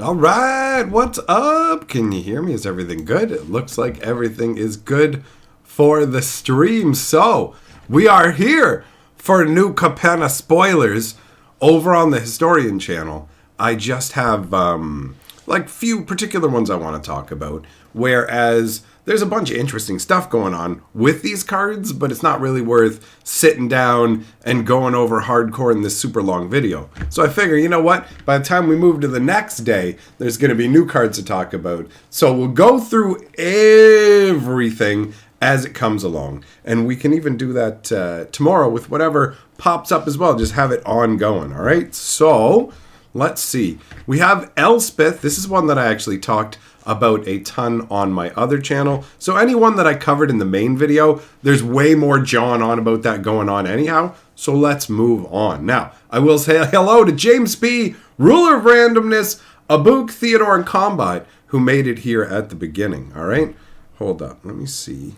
All right, what's up? Can you hear me? Is everything good? It looks like everything is good for the stream. So, we are here for new Capenna spoilers over on the Historian channel. I just have like few particular ones I want to talk about, whereas there's a bunch of interesting stuff going on with these cards, but it's not really worth sitting down and going over hardcore in this super long video. So I figure, you know what? By the time we move to the next day, there's going to be new cards to talk about. So we'll go through everything as it comes along. And we can even do that tomorrow with whatever pops up as well. Just have it ongoing, all right? So let's see. We have Elspeth. This is one that I actually talked about a ton on my other channel. So anyone that I covered in the main video, there's way more John on about that going on anyhow. So let's move on. Now, I will say hello to James B., Ruler of Randomness, Abuk, Theodore, and Combat, who made it here at the beginning. All right? Hold up. Let me see.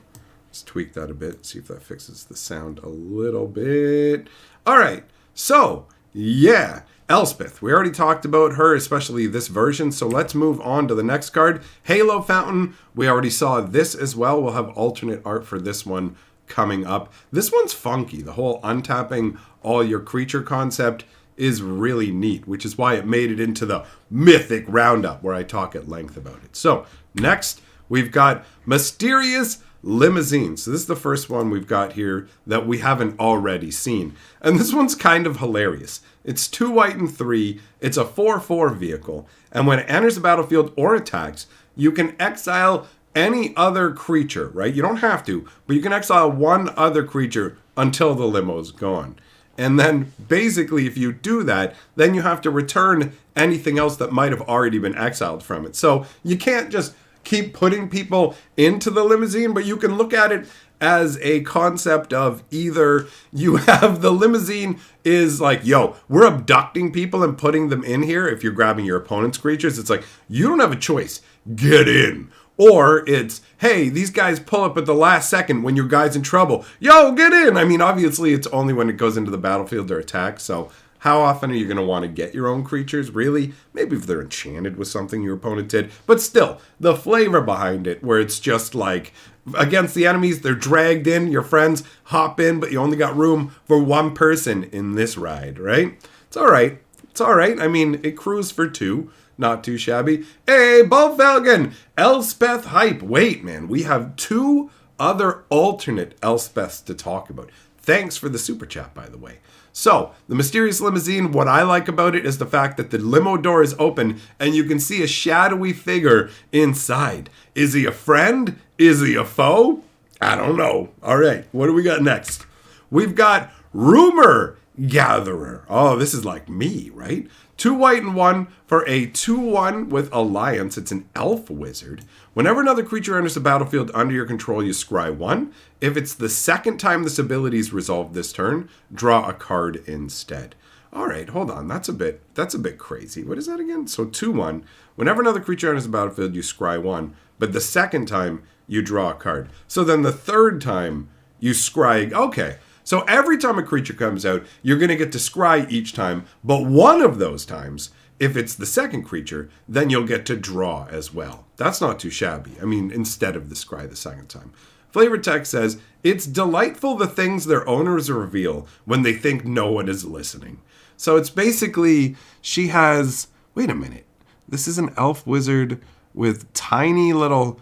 Let's tweak that a bit. See if that fixes the sound a little bit. All right. So, yeah. Elspeth, we already talked about her, especially this version, so let's move on to the next card. Halo Fountain, we already saw this as well. We'll have alternate art for this one coming up. This one's funky. The whole untapping all your creature concept is really neat, which is why it made it into the Mythic Roundup, where I talk at length about it. So, next, we've got Mysterious Limousine. So this is the first one we've got here that we haven't already seen. And this one's kind of hilarious. It's 2 white and 3. It's a 4/4 vehicle. And when it enters the battlefield or attacks, you can exile any other creature, right? You don't have to, but you can exile one other creature until the limo's gone. And then basically if you do that, then you have to return anything else that might have already been exiled from it. So you can't just keep putting people into the limousine, but you can look at it as a concept of either you have the limousine is like, yo, we're abducting people and putting them in here. If you're grabbing your opponent's creatures, it's like, you don't have a choice. Get in. Or it's, hey, these guys pull up at the last second when your guy's in trouble. Yo, get in. I mean, obviously, it's only when it goes into the battlefield or attack, so how often are you going to want to get your own creatures, really? Maybe if they're enchanted with something your opponent did. But still, the flavor behind it, where it's just like, against the enemies, they're dragged in, your friends hop in, but you only got room for one person in this ride, right? It's all right. It's all right. I mean, it cruised for 2. Not too shabby. Hey, Bolfelgen! Elspeth hype. Wait, man, we have 2 other alternate Elspeths to talk about. Thanks for the super chat, by the way. So, the Mysterious Limousine, what I like about it is the fact that the limo door is open and you can see a shadowy figure inside. Is he a friend? Is he a foe? I don't know. All right, what do we got next? We've got Rumor Gatherer. Oh, this is like me, right? 2 white and 1 for a 2/1 with Alliance. It's an elf wizard. Whenever another creature enters the battlefield under your control, you scry 1. If it's the second time this ability is resolved this turn, draw a card instead. All right, hold on. That's a bit crazy. What is that again? So 2/1. Whenever another creature enters the battlefield, you scry 1. But the second time, you draw a card. So then the third time, you scry. Okay. So every time a creature comes out, you're going to get to scry each time. But one of those times, if it's the second creature, then you'll get to draw as well. That's not too shabby. I mean, instead of the scry the second time. Flavor text says, it's delightful the things their owners reveal when they think no one is listening. So it's basically, she has, wait a minute. This is an elf wizard. with tiny little...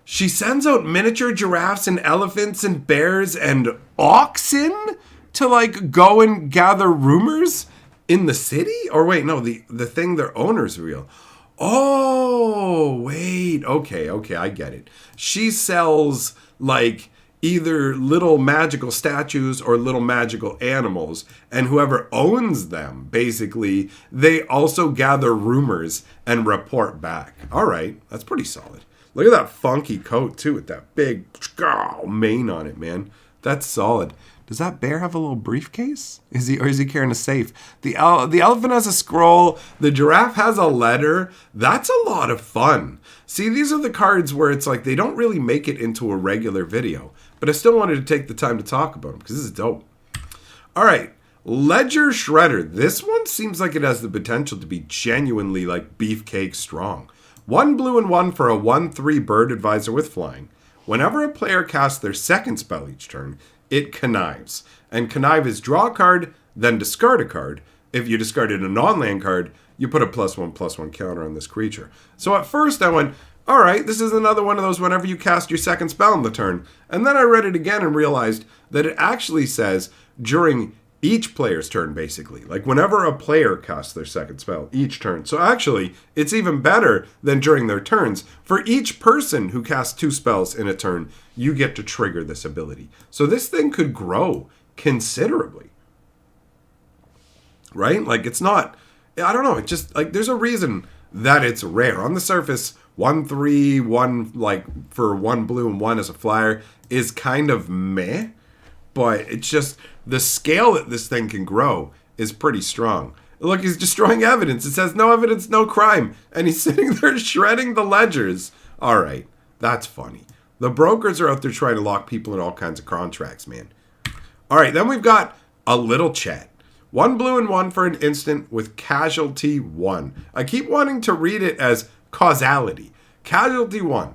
She sends out miniature giraffes and elephants and bears and oxen to, like, go and gather rumors in the city? Or wait, no, the thing their owner's real. Oh, wait. Okay, I get it. She sells, like, either little magical statues or little magical animals, and whoever owns them, basically, they also gather rumors and report back. All right, that's pretty solid. Look at that funky coat, too, with that big mane on it, man. That's solid. Does that bear have a little briefcase? Is he carrying a safe? The elephant has a scroll. The giraffe has a letter. That's a lot of fun. See, these are the cards where it's like they don't really make it into a regular video, but I still wanted to take the time to talk about them because this is dope. All right, Ledger Shredder. This one seems like it has the potential to be genuinely like beefcake strong. 1 blue and 1 for a 1/3 bird advisor with flying. Whenever a player casts their second spell each turn, it connives. And connive is draw a card, then discard a card. If you discarded a non-land card, you put a +1/+1 counter on this creature. So at first I went, all right, this is another one of those whenever you cast your second spell in the turn. And then I read it again and realized that it actually says during each player's turn, basically. Like whenever a player casts their second spell each turn. So actually, it's even better than during their turns. For each person who casts 2 spells in a turn, you get to trigger this ability. So this thing could grow considerably. Right? Like it's not, I don't know, it's just like there's a reason that it's rare. On the surface, 1/3, 1 like for 1 blue and 1 as a flyer is kind of meh. But it's just the scale that this thing can grow is pretty strong. Look, he's destroying evidence. It says no evidence, no crime. And he's sitting there shredding the ledgers. All right, that's funny. The brokers are out there trying to lock people in all kinds of contracts, man. All right, then we've got a little chat. 1 blue and 1 for an instant with casualty 1. I keep wanting to read it as causality. Casualty 1.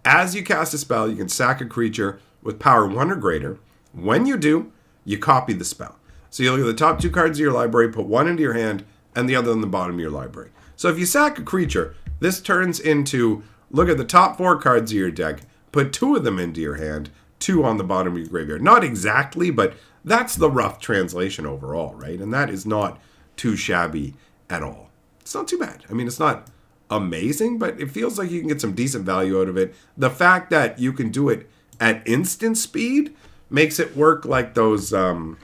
As you cast a spell, you can sack a creature with power 1 or greater. When you do, you copy the spell. So you look at the top 2 cards of your library, put 1 into your hand, and the other on the bottom of your library. So if you sack a creature, this turns into, look at the top 4 cards of your deck, put 2 of them into your hand, 2 on the bottom of your graveyard. Not exactly, but that's the rough translation overall, right? And that is not too shabby at all. It's not too bad. I mean, it's not amazing, but it feels like you can get some decent value out of it. The fact that you can do it at instant speed makes it work like those, there's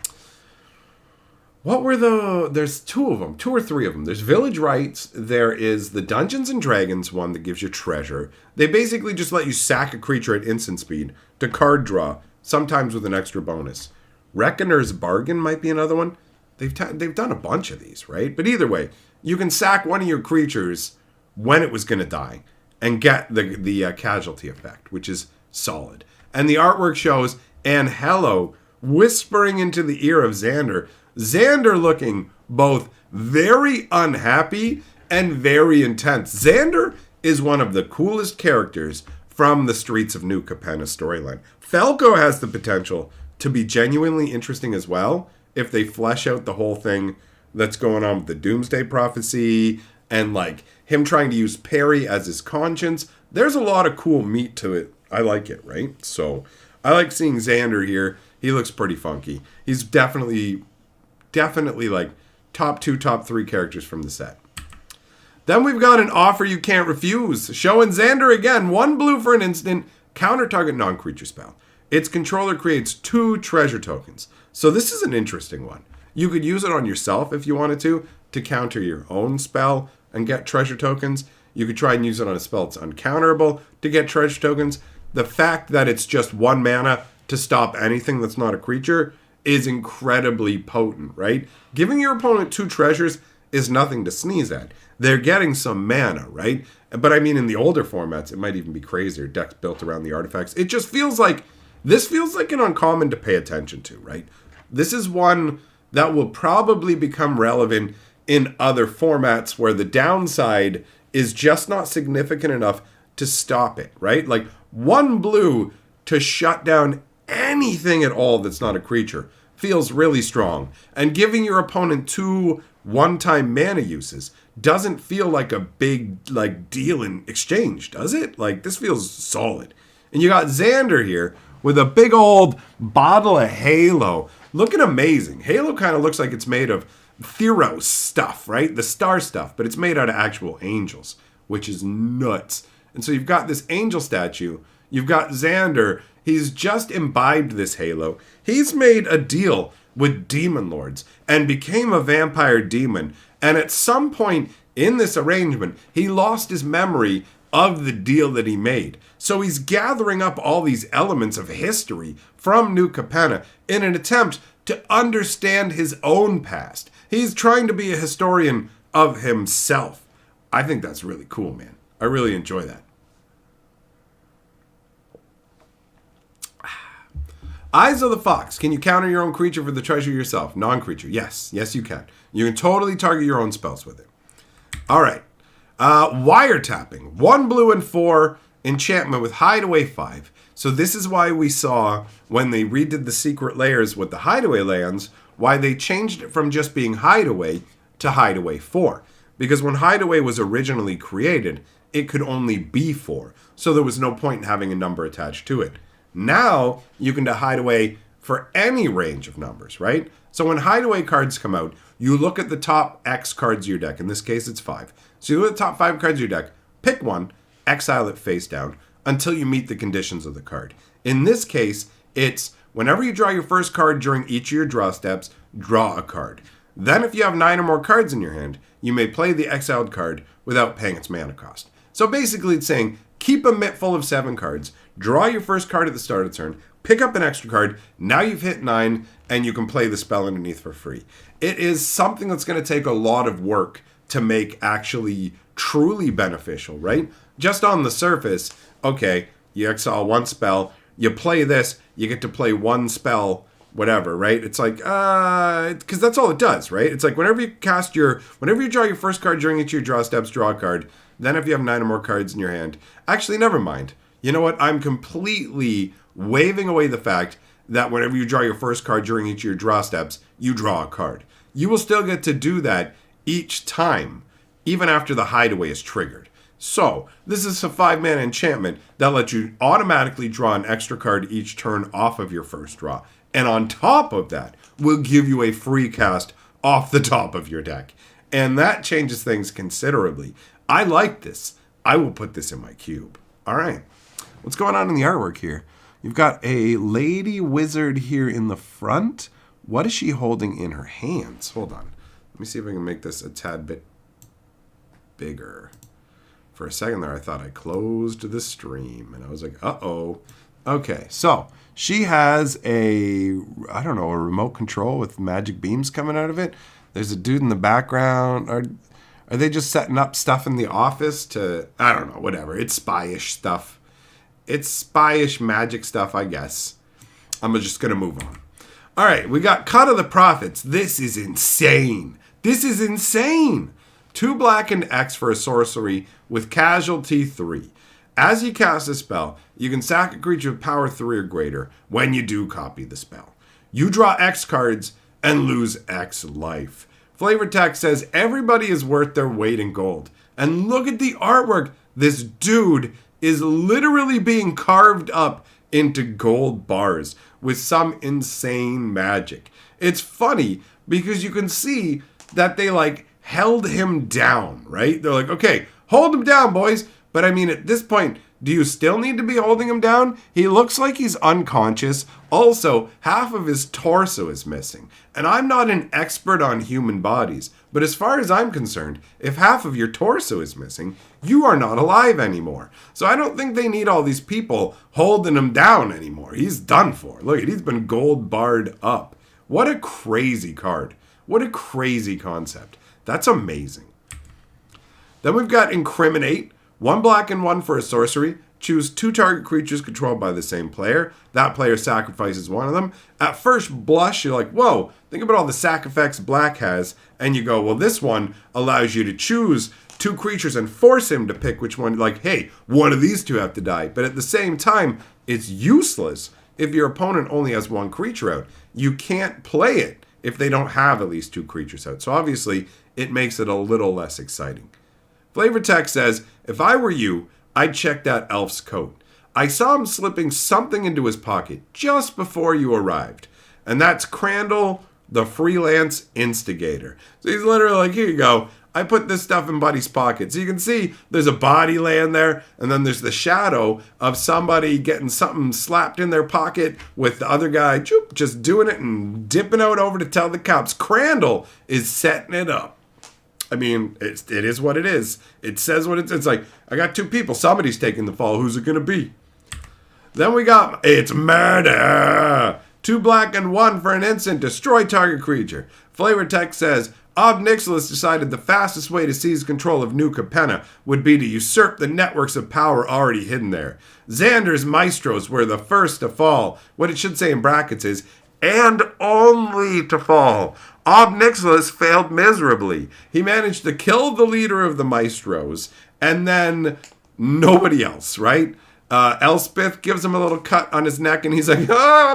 2 of them, 2 or 3 of them. There's Village Rites, there is the Dungeons and Dragons one that gives you treasure. They basically just let you sack a creature at instant speed to card draw, sometimes with an extra bonus. Reckoner's Bargain might be another one. They've done a bunch of these, right? But either way, you can sack one of your creatures when it was going to die and get the casualty effect, which is solid. And the artwork shows Angelo whispering into the ear of Xander. Xander looking both very unhappy and very intense. Xander is one of the coolest characters from the Streets of New Capenna storyline. Falco has the potential to be genuinely interesting as well if they flesh out the whole thing that's going on with the Doomsday Prophecy and like him trying to use Perry as his conscience. There's a lot of cool meat to it. I like it, right? So I like seeing Xander here. He looks pretty funky. He's definitely like top 2, top 3 characters from the set. Then we've got an offer you can't refuse. Showing Xander again. 1 blue for an instant. Counter target non-creature spell. Its controller creates 2 treasure tokens. So this is an interesting one. You could use it on yourself if you wanted to counter your own spell and get treasure tokens. You could try and use it on a spell that's uncounterable to get treasure tokens. The fact that it's just 1 mana to stop anything that's not a creature is incredibly potent, right? Giving your opponent 2 treasures is nothing to sneeze at. They're getting some mana, right? But I mean, in the older formats, it might even be crazier. Decks built around the artifacts. It just feels like, this feels like an uncommon to pay attention to, right? This is one that will probably become relevant in other formats where the downside is just not significant enough to stop it, right? Like 1 blue to shut down anything at all that's not a creature feels really strong. And giving your opponent 2 one-time mana uses doesn't feel like a big like deal in exchange, does it? Like, this feels solid. And you got Xander here with a big old bottle of Halo. Looking amazing. Halo kind of looks like it's made of Theros stuff, right? The star stuff, but it's made out of actual angels, which is nuts. And so you've got this angel statue. You've got Xander. He's just imbibed this Halo. He's made a deal with demon lords and became a vampire demon. And at some point in this arrangement, he lost his memory of the deal that he made. So he's gathering up all these elements of history from New Capenna in an attempt to understand his own past. He's trying to be a historian of himself. I think that's really cool, man. I really enjoy that. Eyes of the Fox. Can you counter your own creature for the treasure yourself? Non-creature. Yes. Yes, you can. You can totally target your own spells with it. All right. Wiretapping. 1 blue and 4 enchantment with Hideaway 5. So this is why we saw when they redid the secret layers with the Hideaway lands, why they changed it from just being Hideaway to Hideaway 4. Because when Hideaway was originally created, it could only be 4. So there was no point in having a number attached to it. Now, you can do Hideaway for any range of numbers, right? So when Hideaway cards come out, you look at the top X cards of your deck. In this case, it's 5. So you look at the top 5 cards of your deck, pick one, exile it face down, until you meet the conditions of the card. In this case, it's whenever you draw your first card during each of your draw steps, draw a card. Then if you have 9 or more cards in your hand, you may play the exiled card without paying its mana cost. So basically it's saying, keep a mitt full of 7 cards, draw your first card at the start of the turn, pick up an extra card, now you've hit 9, and you can play the spell underneath for free. It is something that's going to take a lot of work to make actually truly beneficial, right? Just on the surface, okay, you exile 1 spell, you play this, you get to play 1 spell, whatever, right? It's like, because that's all it does, right? It's like whenever you draw your first card during each of your draw steps, draw a card. Then if you have 9 or more cards in your hand, actually, never mind. You know what? I'm completely waving away the fact that whenever you draw your first card during each of your draw steps, you draw a card. You will still get to do that each time, even after the Hideaway is triggered. So, this is a 5-mana enchantment that lets you automatically draw an extra card each turn off of your first draw. And on top of that, will give you a free cast off the top of your deck. And that changes things considerably. I like this. I will put this in my cube. All right. What's going on in the artwork here? You've got a lady wizard here in the front. What is she holding in her hands? Hold on. Let me see if I can make this a tad bit bigger. For a second there, I thought I closed the stream. And I was like, uh-oh. Okay, so she has a remote control with magic beams coming out of it. There's a dude in the background. Are they just setting up stuff in the office to, I don't know, whatever. It's spy-ish stuff. It's spy-ish magic stuff, I guess. I'm just going to move on. All right, we got Cut of the Prophets. This is insane. This is insane. 2 black and X for a sorcery with casualty 3. As you cast a spell, you can sack a creature with power 3 or greater when you do copy the spell. You draw X cards and lose X life. Flavor text says everybody is worth their weight in gold. And look at the artwork. This dude is literally being carved up into gold bars with some insane magic. It's funny because you can see that they held him down, right? They're like, okay, hold him down, boys. But I mean, at this point, do you still need to be holding him down? He looks like he's unconscious. Also, half of his torso is missing. And I'm not an expert on human bodies, but as far as I'm concerned, if half of your torso is missing, you are not alive anymore. So I don't think they need all these people holding him down anymore. He's done for. Look, he's been gold barred up. What a crazy card. What a crazy concept. That's amazing. Then we've got Incriminate. 1 black and 1 for a sorcery. Choose 2 target creatures controlled by the same player. That player sacrifices one of them. At first blush, you're like, whoa, think about all the sac effects black has. And you go, well, this one allows you to choose 2 creatures and force him to pick which one. Like, hey, one of these 2 have to die. But at the same time, it's useless if your opponent only has 1 creature out. You can't play it if they don't have at least 2 creatures out. So obviously, it makes it a little less exciting. Flavor text says, if I were you, I'd check that elf's coat. I saw him slipping something into his pocket just before you arrived. And that's Crandall, the freelance instigator. So he's literally like, here you go. I put this stuff in Buddy's pocket. So you can see there's a body laying there, and then there's the shadow of somebody getting something slapped in their pocket with the other guy just doing it and dipping out over to tell the cops. Crandall is setting it up. I mean, it is what it is. It says what it's like, I got two people. Somebody's taking the fall. Who's it going to be? Then we got, it's murder. 2 black and 1 for an instant. Destroy target creature. Flavor text says, Ob Nixilis decided the fastest way to seize control of New Capenna would be to usurp the networks of power already hidden there. Xander's maestros were the first to fall. What it should say in brackets is, and only to fall. Ob Nixilis failed miserably. He managed to kill the leader of the maestros, and then nobody else, right? Elspeth gives him a little cut on his neck, and he's like, oh,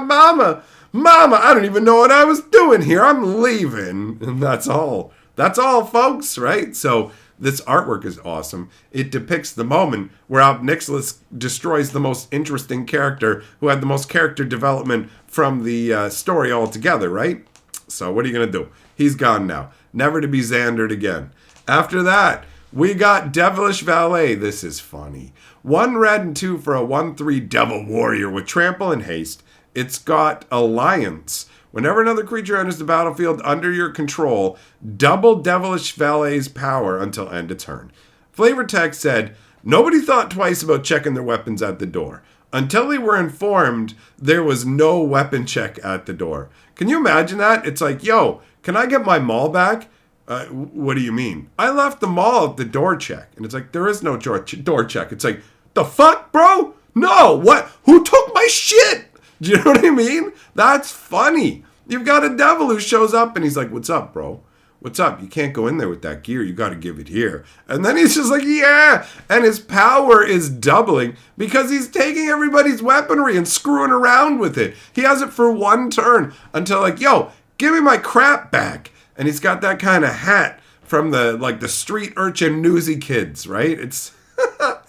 Mama, I don't even know what I was doing here. I'm leaving. And that's all. That's all, folks, right? So this artwork is awesome. It depicts the moment where Ob Nixilis destroys the most interesting character who had the most character development from the story altogether, right? So what are you going to do? He's gone now. Never to be Xandered again. After that, we got Devilish Valet. This is funny. 1 red and 2 for a 1/3 Devil Warrior with trample and haste. It's got Alliance. Whenever another creature enters the battlefield under your control, double Devilish Valet's power until end of turn. Flavor text said, nobody thought twice about checking their weapons at the door. Until they were informed there was no weapon check at the door. Can you imagine that? It's like, yo, can I get my maul back? What do you mean? I left the maul at the door check. And it's like, there is no door check. It's like, the fuck, bro? No, what? Who took my shit? Do you know what I mean? That's funny. You've got a devil who shows up and he's like, what's up, bro? What's up? You can't go in there with that gear. You got to give it here. And then he's just like, yeah. And his power is doubling because he's taking everybody's weaponry and screwing around with it. He has it for 1 turn until like, yo, give me my crap back. And he's got that kind of hat from the street urchin newsy kids, right? It's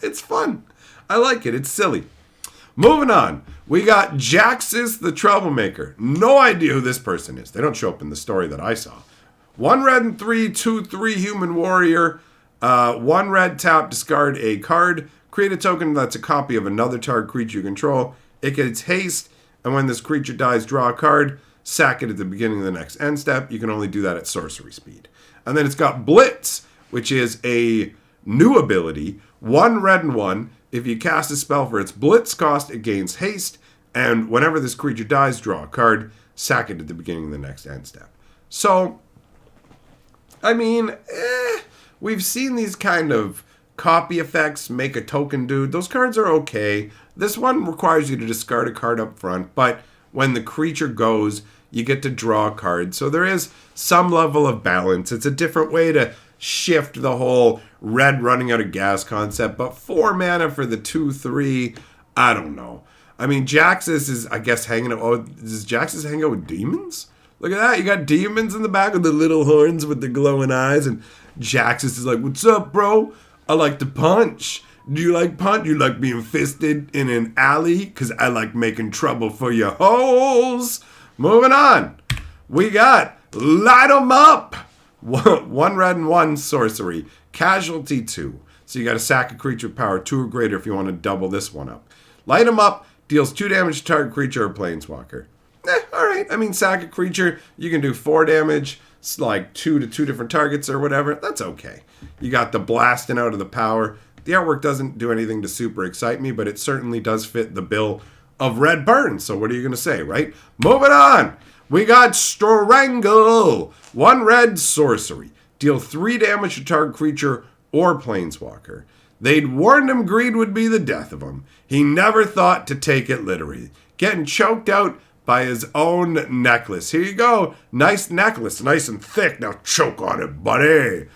it's fun. I like it. It's silly. Moving on. We got Jaxus the Troublemaker. No idea who this person is. They don't show up in the story that I saw. 1 red and 3, 2/3 human warrior. 1 red tap, discard a card. Create a token that's a copy of another target creature you control. It gets haste, and when this creature dies, draw a card. Sack it at the beginning of the next end step. You can only do that at sorcery speed. And then it's got Blitz, which is a new ability. 1 red and 1. If you cast a spell for its Blitz cost, it gains haste. And whenever this creature dies, draw a card. Sack it at the beginning of the next end step. So, I mean, we've seen these kind of copy effects, make a token dude. Those cards are okay. This one requires you to discard a card up front, but when the creature goes, you get to draw a card. So there is some level of balance. It's a different way to shift the whole red running out of gas concept, but 4 mana for the 2/3, I don't know. I mean, Jaxus is, I guess, hanging out. Oh, does Jaxus hang out with demons? Look at that. You got demons in the back with the little horns with the glowing eyes, and Jaxus is like, what's up, bro? I like to punch. Do you like punch? You like being fisted in an alley? Because I like making trouble for your hoes. Moving on. We got Light 'em Up. 1 red and 1 sorcery. Casualty 2. So you got to sack a creature with power 2 or greater if you want to double this one up. Light 'em Up deals 2 damage to target creature or planeswalker. Alright. I mean, sack a creature. You can do 4 damage. It's like 2 to 2 different targets or whatever. That's okay. You got the blasting out of the power. The artwork doesn't do anything to super excite me, but it certainly does fit the bill of red burn. So what are you going to say, right? Moving on. We got Strangle. 1 red sorcery. Deal 3 damage to target creature or planeswalker. They'd warned him greed would be the death of him. He never thought to take it literally. Getting choked out by his own necklace. Here you go. Nice necklace. Nice and thick. Now choke on it, buddy.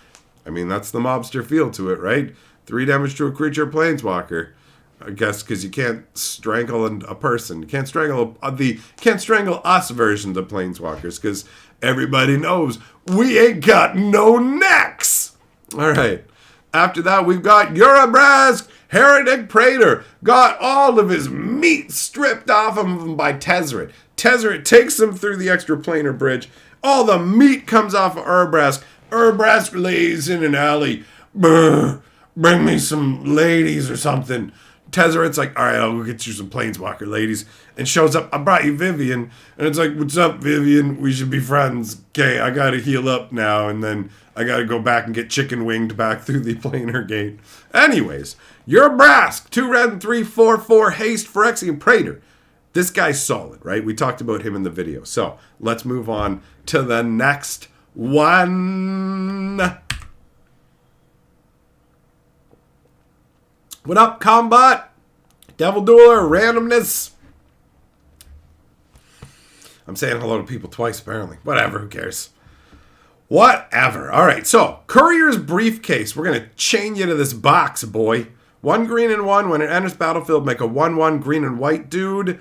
I mean, that's the mobster feel to it, right? 3 damage to a creature or planeswalker. I guess because you can't strangle a person. You can't strangle can't strangle us versions of planeswalkers because everybody knows we ain't got no necks. All right. After that, we've got Urabrask Heretic Praetor. Got all of his meat stripped off of him by Tezzeret. Tezzeret takes him through the extraplanar bridge. All the meat comes off of Urabrask. Urabrask lays in an alley. Brr, bring me some ladies or something. Tezzeret's like, all right, I'll go get you some planeswalker ladies. And shows up, I brought you Vivian. And it's like, what's up, Vivian? We should be friends. Okay, I gotta heal up now. And then I gotta go back and get chicken winged back through the planar gate. Anyways, Urabrask, 2 red and 3, 4/4 haste Phyrexian Praetor. This guy's solid, right? We talked about him in the video. So let's move on to the next one. What up, Combat? Devil Dueler, Randomness. I'm saying hello to people twice, apparently. Whatever, who cares? Whatever. All right, so Courier's Briefcase. We're going to chain you to this box, boy. 1 green and 1. When it enters battlefield, make a 1/1 green and white dude.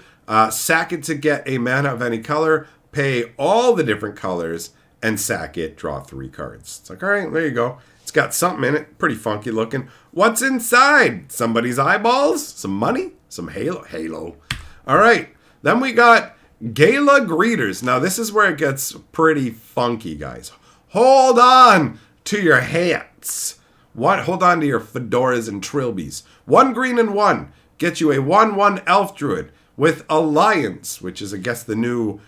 Sack it to get a mana of any color. Pay all the different colors and sack it. Draw 3 cards. It's like, all right, there you go. It's got something in it. Pretty funky looking. What's inside? Somebody's eyeballs? Some money? Some halo. All right. Then we got Gala Greeters. Now, this is where it gets pretty funky, guys. Hold on to your hats. Hold on to your fedoras and trilbies. 1 green and 1. Get you a 1/1 elf druid with Alliance, which is, I guess, the new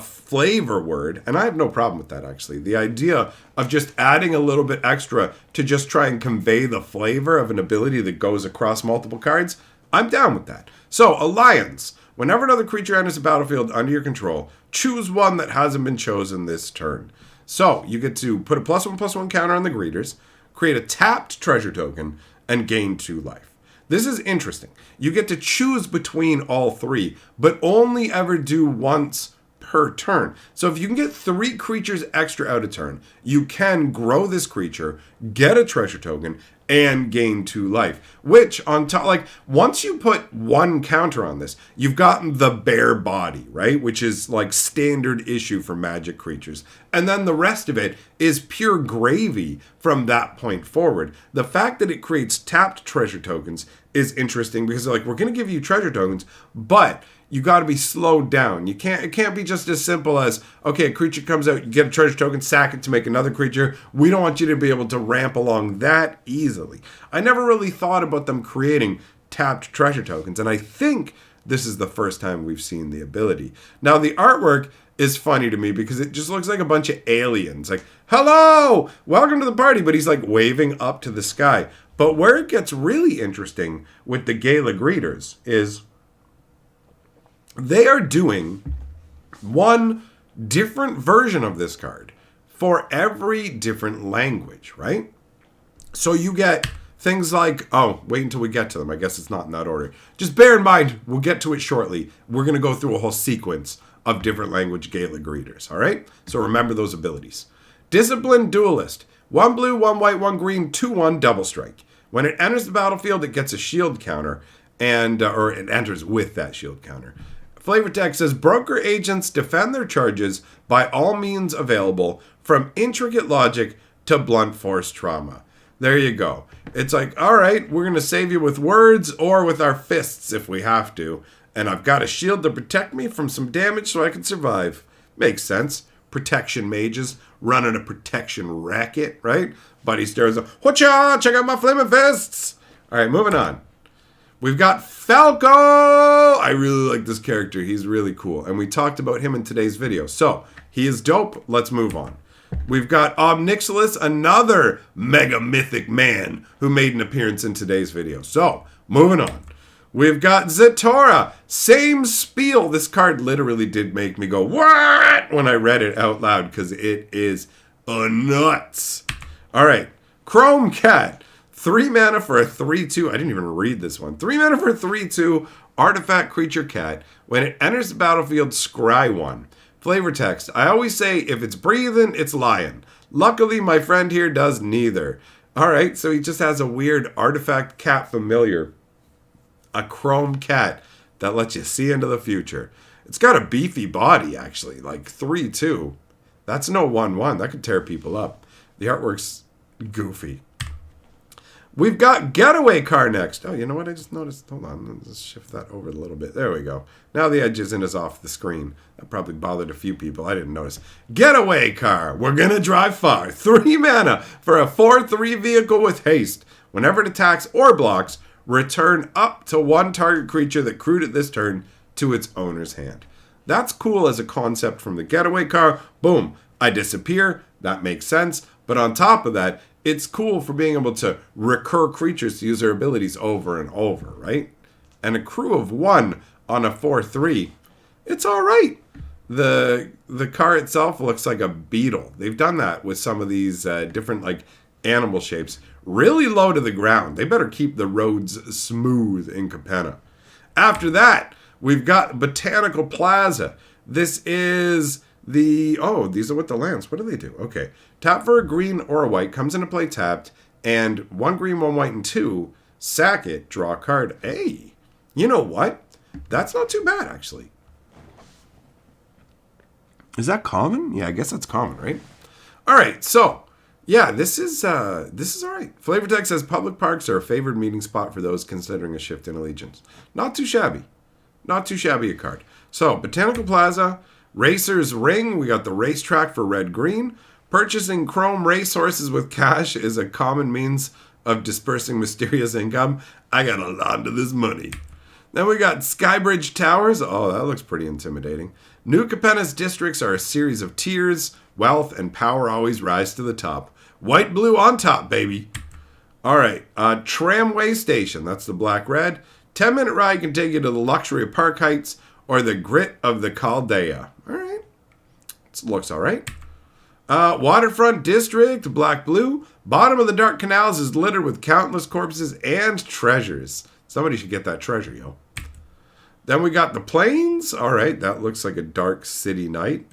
flavor word. And I have no problem with that, actually. The idea of just adding a little bit extra to just try and convey the flavor of an ability that goes across multiple cards, I'm down with that. So, Alliance. Whenever another creature enters the battlefield under your control, choose one that hasn't been chosen this turn. So, you get to put a +1/+1 counter on the greeters, create a tapped treasure token, and gain 2 life. This is interesting. You get to choose between all 3, but only ever do once per turn. So if you can get 3 creatures extra out of turn, you can grow this creature, get a treasure token, and gain 2 life. Which on top, like once you put 1 counter on this, you've gotten the bare body, right? Which is like standard issue for Magic creatures. And then the rest of it is pure gravy from that point forward. The fact that it creates tapped treasure tokens is interesting because like we're going to give you treasure tokens, but you got to be slowed down. It can't be just as simple as, okay, a creature comes out, you get a treasure token, sack it to make another creature. We don't want you to be able to ramp along that easily. I never really thought about them creating tapped treasure tokens, and I think this is the first time we've seen the ability. Now, the artwork is funny to me because it just looks like a bunch of aliens. Like, hello, welcome to the party, but he's like waving up to the sky. But where it gets really interesting with the Gala Greeters is they are doing one different version of this card for every different language, right? So you get things like, oh, wait until we get to them. I guess it's not in that order. Just bear in mind, we'll get to it shortly. We're going to go through a whole sequence of different language Gala Greeters, all right? So remember those abilities. Disciplined Duelist. 1 blue, 1 white, 1 green, 2/1 double strike. When it enters the battlefield, it gets a shield counter, and or it enters with that shield counter. Flavor text says, broker agents defend their charges by all means available, from intricate logic to blunt force trauma. There you go. It's like, all right, we're going to save you with words or with our fists if we have to. And I've got a shield to protect me from some damage so I can survive. Makes sense. Protection mages running a protection racket, right? Buddy stares up, whatcha? Check out my flaming fists. All right, moving on. We've got Falco! I really like this character. He's really cool. And we talked about him in today's video. So, he is dope. Let's move on. We've got Omnixilus, another mega mythic man who made an appearance in today's video. So, moving on. We've got Zatora. Same spiel. This card literally did make me go, what? When I read it out loud because it is nuts. All right. Chrome Cat. 3 mana for a 3/2. I didn't even read this one. 3 mana for a 3/2 artifact creature cat. When it enters the battlefield, scry 1. Flavor text. I always say if it's breathing, it's lying. Luckily, my friend here does neither. All right, so he just has a weird artifact cat familiar. a chrome cat that lets you see into the future. It's got a beefy body, actually, like 3-2. That's no 1-1. That could tear people up. The artwork's goofy. We've got Getaway Car next. Oh, you know what I just noticed? Hold on. Let's shift that over a little bit. There we go. Now the edge isn't as off the screen. That probably bothered a few people. I didn't notice. Getaway Car. We're going to drive far. 3 mana for a 4/3 vehicle with haste. Whenever it attacks or blocks, return up to 1 target creature that crewed it this turn to its owner's hand. That's cool as a concept from the Getaway Car. Boom. I disappear. That makes sense. But on top of that, it's cool for being able to recur creatures to use their abilities over and over, right? And a crew of 1 on a 4/3, it's all right. The car itself looks like a beetle. They've done that with some of these different like animal shapes. Really low to the ground. They better keep the roads smooth in Capenna. After that, we've got Botanical Plaza. This is these are with the lands. What do they do? Okay. Tap for a green or a white. Comes into play tapped. And 1 green, 1 white, and 2. Sack it. Draw a card. Hey. You know what? That's not too bad, actually. Is that common? Yeah, I guess that's common, right? All right. So, yeah, this is all right. Flavor Text says public parks are a favored meeting spot for those considering a shift in allegiance. Not too shabby. Not too shabby a card. So, Botanical Plaza. Racer's Ring, we got the racetrack for red-green. Purchasing chrome racehorses with cash is a common means of dispersing mysterious income. I got a lot of this money. Then we got Skybridge Towers. Oh, that looks pretty intimidating. New Capenna's districts are a series of tiers. Wealth and power always rise to the top. White, blue on top, baby. All right, Tramway Station. That's the black-red. 10-minute ride can take you to the luxury of Park Heights or the grit of the Caldea. All right. This looks all right. Waterfront District, black-blue. Bottom of the Dark Canals is littered with countless corpses and treasures. Somebody should get that treasure, yo. Then we got the Plains. All right, that looks like a dark city night.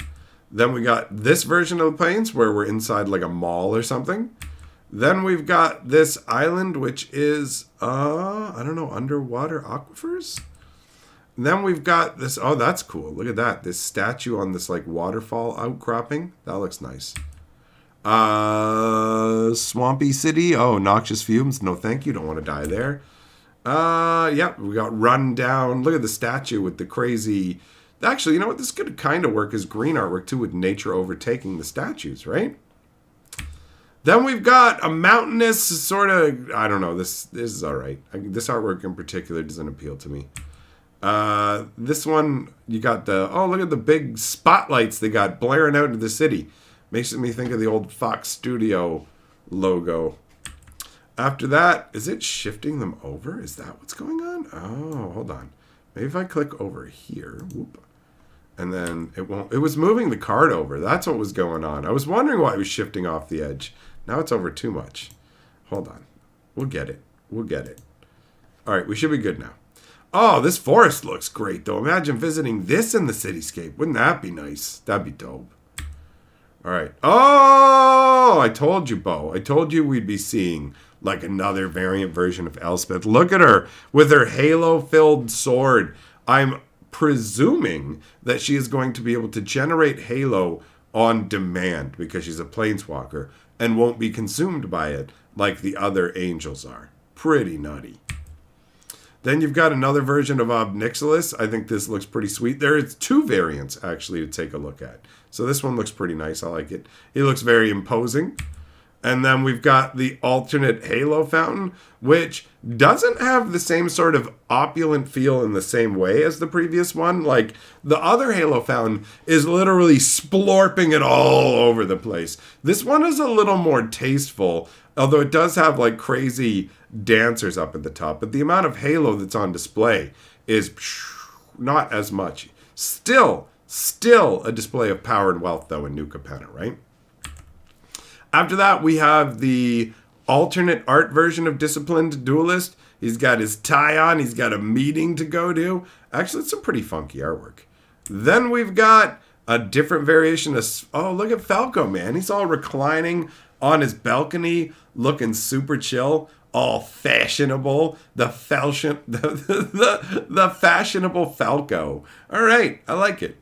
Then we got this version of the Plains where we're inside like a mall or something. Then we've got this island, which is, I don't know, underwater aquifers? And then we've got this, oh, that's cool. Look at that. This statue on this, like, waterfall outcropping. That looks nice. Swampy City. Oh, noxious fumes. No, thank you. Don't want to die there. Yeah, we got Run Down. Look at the statue with the crazy... Actually, you know what? This could kind of work as green artwork, too, with nature overtaking the statues, right? Then we've got a mountainous sort of... I don't know. This is all right. This artwork in particular doesn't appeal to me. This one, you got the... Oh, look at the big spotlights they got blaring out into the city. Makes me think of the old Fox Studio logo. After that, is it shifting them over? Is that what's going on? Oh, hold on. Maybe if I click over here, whoop, and then it won't... It was moving the card over. That's what was going on. I was wondering why it was shifting off the edge. Now it's over too much. Hold on. We'll get it. We'll get it. All right, we should be good now. Oh, this forest looks great, though. Imagine visiting this in the cityscape. Wouldn't that be nice? That'd be dope. All right. Oh, I told you, Bo. I told you we'd be seeing like another variant version of Elspeth. Look at her with her halo-filled sword. I'm presuming that she is going to be able to generate halo on demand because she's a planeswalker and won't be consumed by it like the other angels are. Pretty nutty. Then you've got another version of Ob Nixilis. I think this looks pretty sweet. There is 2 variants, actually, to take a look at. So this one looks pretty nice. I like it. It looks very imposing. And then we've got the alternate Halo Fountain, which doesn't have the same sort of opulent feel in the same way as the previous one. Like, the other Halo Fountain is literally splorping it all over the place. This one is a little more tasteful, although it does have, like, crazy dancers up at the top. But the amount of halo that's on display is not as much. Still a display of power and wealth, though, in New Capenna, right? After that, we have the alternate art version of Disciplined Duelist. He's got his tie on. He's got a meeting to go to. Actually, it's some pretty funky artwork. Then we've got a different variation of... Oh, look at Falco, man. He's all reclining on his balcony, looking super chill. all fashionable. The fashionable Falco. All right, I like it.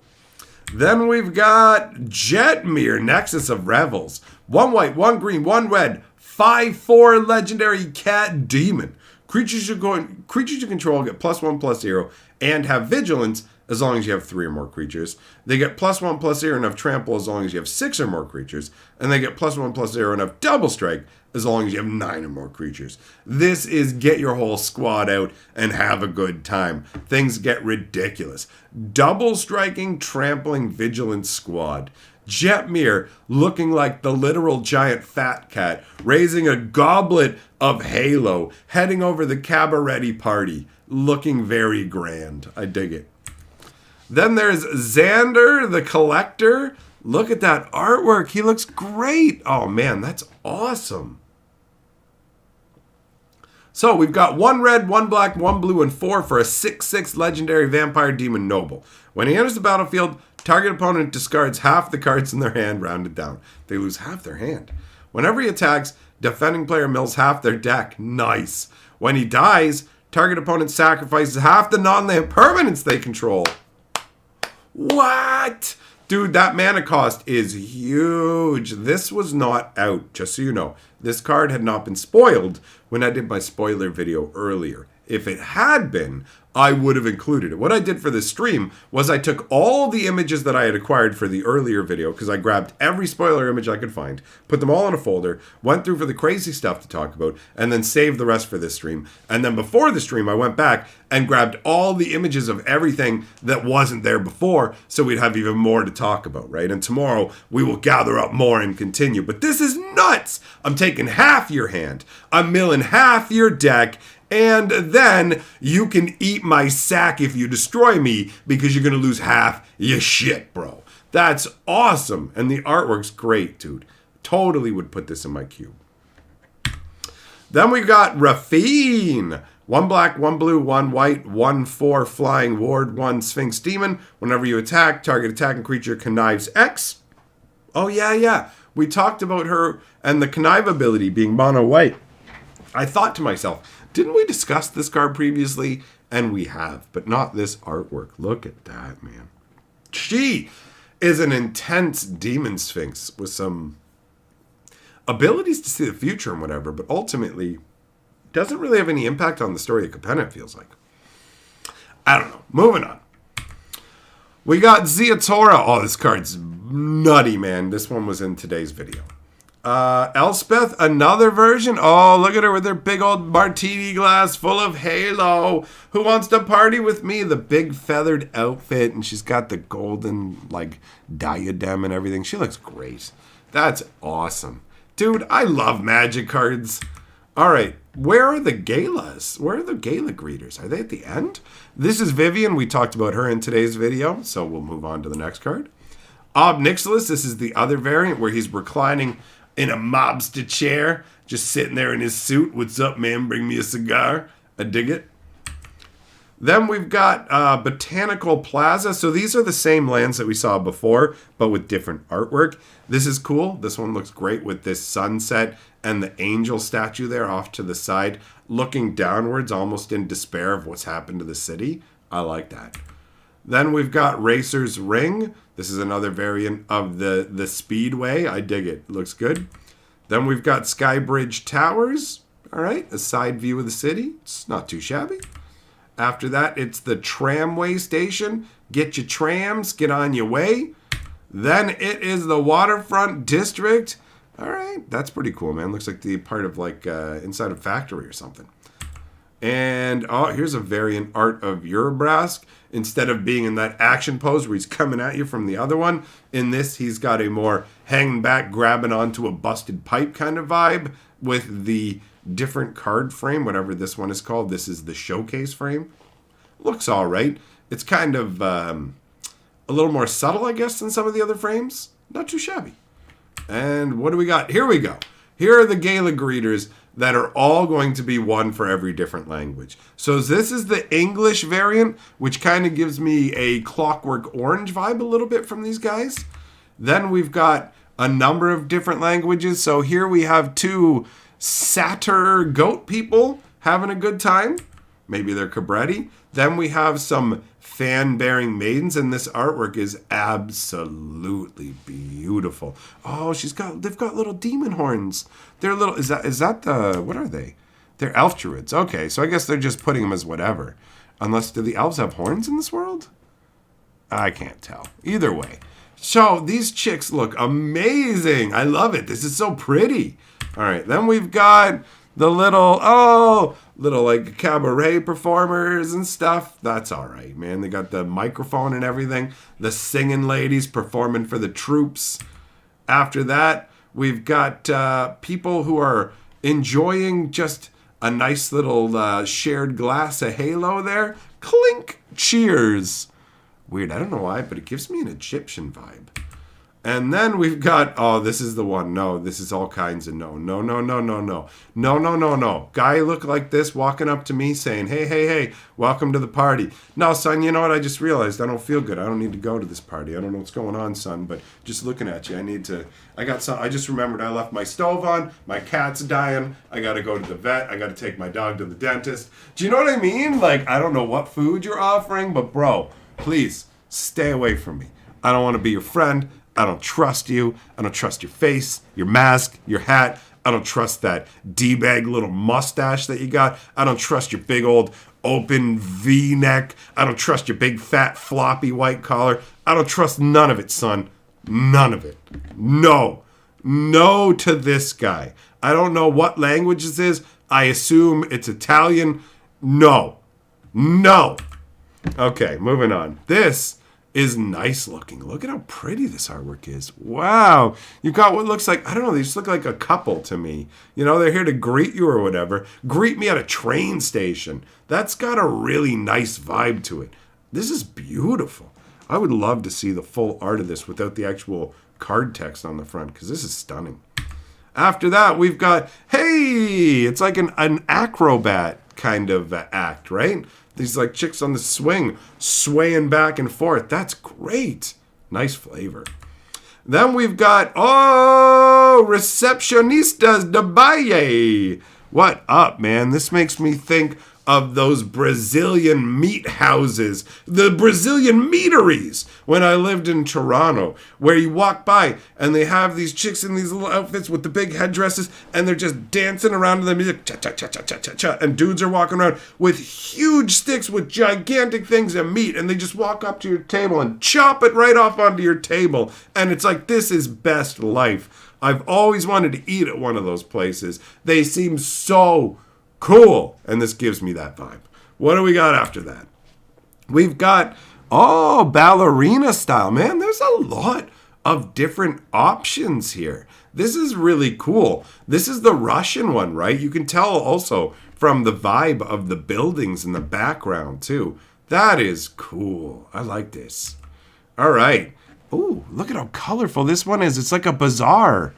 Then we've got Jetmir, Nexus of Revels. 1 white, 1 green, 1 red, 5/4 legendary cat demon. Creatures you control get +1/+0 and have vigilance as long as you have 3 or more creatures. They get +1/+0 and have trample as long as you have 6 or more creatures. And they get +1/+0 and have double strike as long as you have 9 or more creatures. This is get your whole squad out and have a good time. Things get ridiculous. Double striking, trampling, vigilant squad. Jetmir looking like the literal giant fat cat, raising a goblet of Halo, heading over the cabaret party, looking very grand. I dig it. Then there's Xander the Collector. Look at that artwork. He looks great. Oh man, that's awesome. So we've got 1 red, 1 black, 1 blue, and 4 for a 6/6 legendary vampire demon noble. When he enters the battlefield, target opponent discards half the cards in their hand, rounded down. They lose half their hand. Whenever he attacks, defending player mills half their deck. Nice. When he dies, target opponent sacrifices half the non-land permanents they control. What? Dude, that mana cost is huge. This was not out, just so you know. This card had not been spoiled when I did my spoiler video earlier. If it had been, I would have included it. What I did for this stream was I took all the images that I had acquired for the earlier video, because I grabbed every spoiler image I could find, put them all in a folder, went through for the crazy stuff to talk about, and then saved the rest for this stream. And then before the stream, I went back and grabbed all the images of everything that wasn't there before, so we'd have even more to talk about, right? And tomorrow, we will gather up more and continue. But this is nuts! I'm taking half your hand, I'm milling half your deck, and then you can eat my sack if you destroy me, because you're going to lose half your shit, bro. That's awesome. And the artwork's great, dude. Totally would put this in my cube. Then we got Rafine. 1 black, 1 blue, 1 white, 1/4 flying ward, 1 Sphinx demon. Whenever you attack, target attacking creature connives X. Oh, yeah. We talked about her and the connive ability being mono white. I thought to myself, didn't we discuss this card previously? And we have, but not this artwork. Look at that, man. She is an intense demon sphinx with some abilities to see the future and whatever, but ultimately doesn't really have any impact on the story of Capenna, it feels like. I don't know. Moving on. We got Ziatora. Oh, this card's nutty, man. This one was in today's video. Elspeth, another version. Oh, look at her with her big old martini glass full of Halo. Who wants to party with me? The big feathered outfit, and she's got the golden, like, diadem and everything. She looks great. That's awesome. Dude, I love magic cards. All right, where are the galas? Where are the gala greeters? Are they at the end? This is Vivian. We talked about her in today's video, so we'll move on to the next card. Ob Nixilis, this is the other variant where he's reclining in a mobster chair, just sitting there in his suit. What's up, man? Bring me a cigar. I dig it. Then we've got Botanical Plaza. So these are the same lands that we saw before, but with different artwork. This is cool. This one looks great with this sunset and the angel statue there off to the side, looking downwards, almost in despair of what's happened to the city. I like that. Then we've got Racer's Ring. This is another variant of the Speedway. I dig it. Looks good. Then we've got Skybridge Towers. All right, a side view of the city. It's not too shabby. After that, it's the Tramway Station. Get your trams, get on your way. Then it is the Waterfront District. All right, that's pretty cool, man. Looks like the part of like inside a factory or something. And oh, here's a variant art of Urabrask. Instead of being in that action pose where he's coming at you from the other one, in this he's got a more hanging back, grabbing onto a busted pipe kind of vibe with the different card frame, whatever this one is called. This is the showcase frame. Looks all right. It's kind of a little more subtle, I guess, than some of the other frames. Not too shabby. And what do we got? Here we go. Here are the gala greeters that are all going to be one for every different language. So this is the English variant, which kind of gives me a Clockwork Orange vibe a little bit from these guys. Then we've got a number of different languages. So here we have 2 satyr goat people having a good time. Maybe they're Cabretti. Then we have some fan-bearing maidens, and this artwork is absolutely beautiful. Oh, they've got little demon horns. They're little, is that the, what are they? They're elf druids. Okay, so I guess they're just putting them as whatever. Unless, do the elves have horns in this world? I can't tell. Either way. So, these chicks look amazing. I love it. This is so pretty. All right, then we've got the little like cabaret performers and stuff. That's all right, man. They got the microphone and everything. The singing ladies performing for the troops. After that, we've got people who are enjoying just a nice little shared glass of Halo there. Clink, cheers. Weird, I don't know why, but it gives me an Egyptian vibe. And then we've got, oh, this is the one. No, this is all kinds of no. No. Guy look like this walking up to me saying, hey, welcome to the party. No, son, you know what? I just realized I don't feel good. I don't need to go to this party. I don't know what's going on, son, but just looking at you, I just remembered I left my stove on. My cat's dying. I got to go to the vet. I got to take my dog to the dentist. Do you know what I mean? Like, I don't know what food you're offering, but bro, please stay away from me. I don't want to be your friend. I don't trust you. I don't trust your face, your mask, your hat. I don't trust that D-bag little mustache that you got. I don't trust your big old open V-neck. I don't trust your big fat floppy white collar. I don't trust none of it, son. None of it. No to this guy. I don't know what language this is. I assume it's Italian. No. Okay, moving on. This is nice looking. Look at how pretty this artwork is. Wow. You've got what looks like, I don't know, they just look like a couple to me. You know, they're here to greet you or whatever. Greet me at a train station. That's got a really nice vibe to it. This is beautiful. I would love to see the full art of this without the actual card text on the front, because this is stunning. After that, we've got, hey, it's like an acrobat kind of act, right? These like chicks on the swing, swaying back and forth. That's great. Nice flavor. Then we've got, Recepcionistas de Baile. What up, man? This makes me think of those Brazilian meat houses, the Brazilian meateries, when I lived in Toronto, where you walk by and they have these chicks in these little outfits with the big headdresses, and they're just dancing around to the music, cha-cha-cha-cha-cha-cha, and dudes are walking around with huge sticks with gigantic things of meat, and they just walk up to your table and chop it right off onto your table, and it's like, this is best life. I've always wanted to eat at one of those places. They seem so cool. And this gives me that vibe. What do we got after that? We've got, ballerina style. Man, there's a lot of different options here. This is really cool. This is the Russian one, right? You can tell also from the vibe of the buildings in the background, too. That is cool. I like this. All right. Ooh, look at how colorful this one is. It's like a bazaar.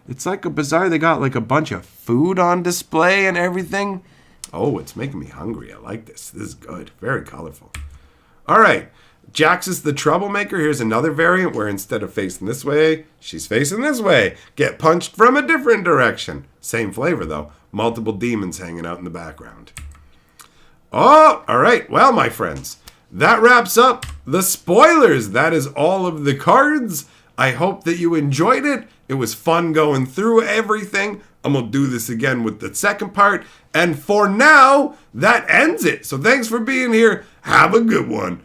It's like a bazaar. They got like a bunch of food on display and everything. Oh, it's making me hungry. I like this. This is good. Very colorful. All right. Jax is the troublemaker. Here's another variant where instead of facing this way, she's facing this way. Get punched from a different direction. Same flavor, though. Multiple demons hanging out in the background. Oh, all right. Well, my friends, that wraps up the spoilers. That is all of the cards. I hope that you enjoyed it. It was fun going through everything. I'm going to do this again with the second part. And for now, that ends it. So thanks for being here. Have a good one.